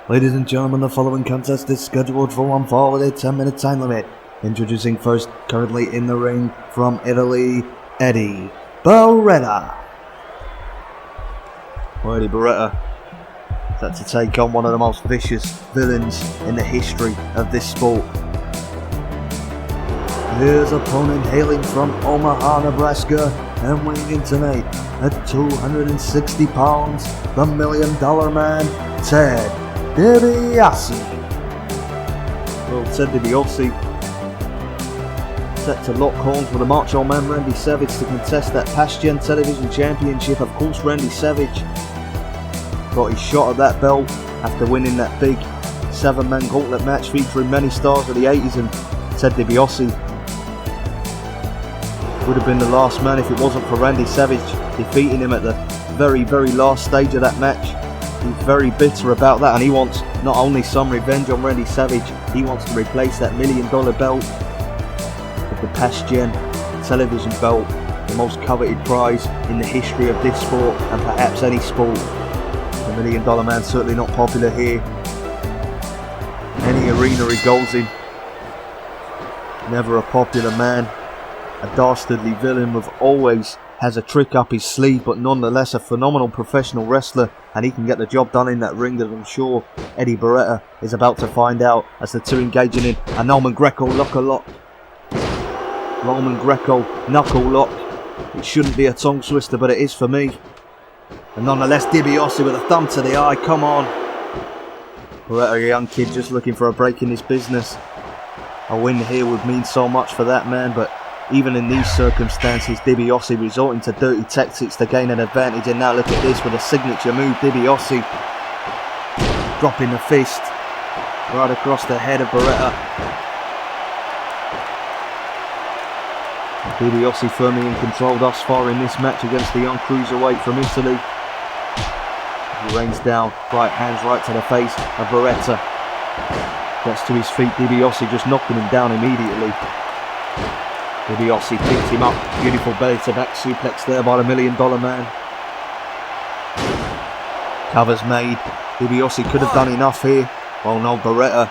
Ladies and gentlemen, the following contest is scheduled for one fall with a 10-minute time limit. Introducing first, currently in the ring from Italy, Eddie Barretta. Well, Eddie Barretta set to take on one of the most vicious villains in the history of this sport. His opponent hailing from Omaha, Nebraska, and weighing in tonight at 260 pounds, the $1 Million Man, Ted Dibiase. Well, Ted Dibiase set to lock horns with the Macho Man Randy Savage to contest that past gen television championship. Of course, Randy Savage got his shot at that belt after winning that big 7-man gauntlet match featuring many stars of the 80s, and Ted Dibiase would have been the last man if it wasn't for Randy Savage defeating him at the very last stage of that match. He's very bitter about that, and he wants not only some revenge on Randy Savage, he wants to replace that $1 Million belt with the past gen television belt, the most coveted prize in the history of this sport and perhaps any sport. The $1 Million Man certainly not popular here. Any arena he goes in, never a popular man. A dastardly villain with always has a trick up his sleeve, but nonetheless a phenomenal professional wrestler, and he can get the job done in that ring, as I'm sure Eddie Barretta is about to find out as the two engaging in a Roman Greco knuckle lock. It shouldn't be a tongue twister, but it is for me. And nonetheless, Dibiase with a thumb to the eye. Come on, Barretta, a young kid just looking for a break in this business. A win here would mean so much for that man, but even in these circumstances, Dibiase resorting to dirty tactics to gain an advantage. And now look at this with a signature move. Dibiase dropping the fist right across the head of Barretta. Dibiase firmly in control thus far in this match against the young cruiserweight from Italy. He rains down, right hands right to the face of Barretta. Gets to his feet, Dibiase just knocking him down immediately. Dibiase picks him up, beautiful belly to back suplex there by the $1 Million Man. Covers made. Dibiase could have done enough here. Oh no, Barretta,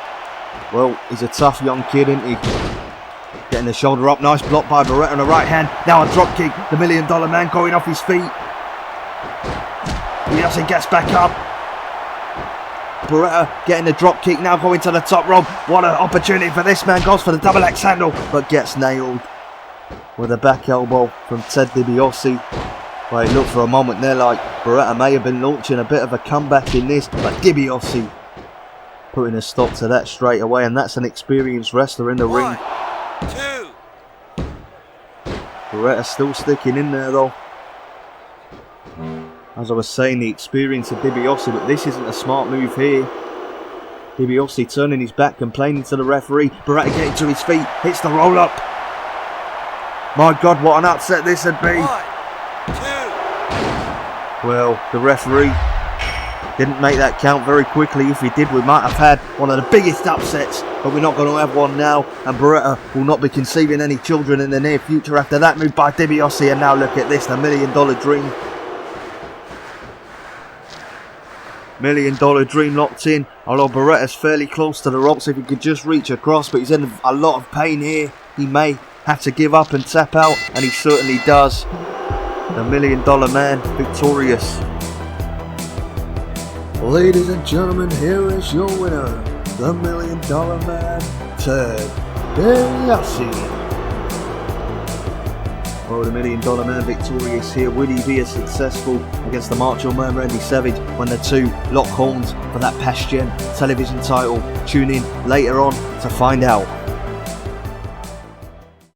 well, he's a tough young kid, isn't he? Getting the shoulder up, nice block by Barretta on the right hand. Now a drop kick, the $1 Million Man going off his feet. Dibiase gets back up. Barretta getting the drop kick, now going to the top rope. What an opportunity for this man, goes for the double X handle, but gets nailed with a back elbow from Ted Dibiase. Well, it looked for a moment there like Barretta may have been launching a bit of a comeback in this, but Dibiase putting a stop to that straight away, and that's an experienced wrestler in the ring. 2. Barretta still sticking in there though. As I was saying, the experience of Dibiase, but this isn't a smart move here. Dibiase turning his back, complaining to the referee. Barretta getting to his feet, hits the roll up. My God, what an upset this would be. 1, 2. Well, the referee didn't make that count very quickly. If he did, we might have had one of the biggest upsets, but we're not going to have one now, and Barretta will not be conceiving any children in the near future after that move by Dibiase. And now look at this, the $1 Million Dream. $1 Million Dream locked in, although Barretta's fairly close to the ropes if he could just reach across, but he's in a lot of pain here. He may have to give up and tap out, and he certainly does. The $1 Million Man victorious. Ladies and gentlemen, here is your winner, the $1 Million Man, Ted Dibiase. Well, the $1 Million Man victorious here. Would he be as successful against the Macho Man Randy Savage when the two lock horns for that past gen television title? Tune in later on to find out.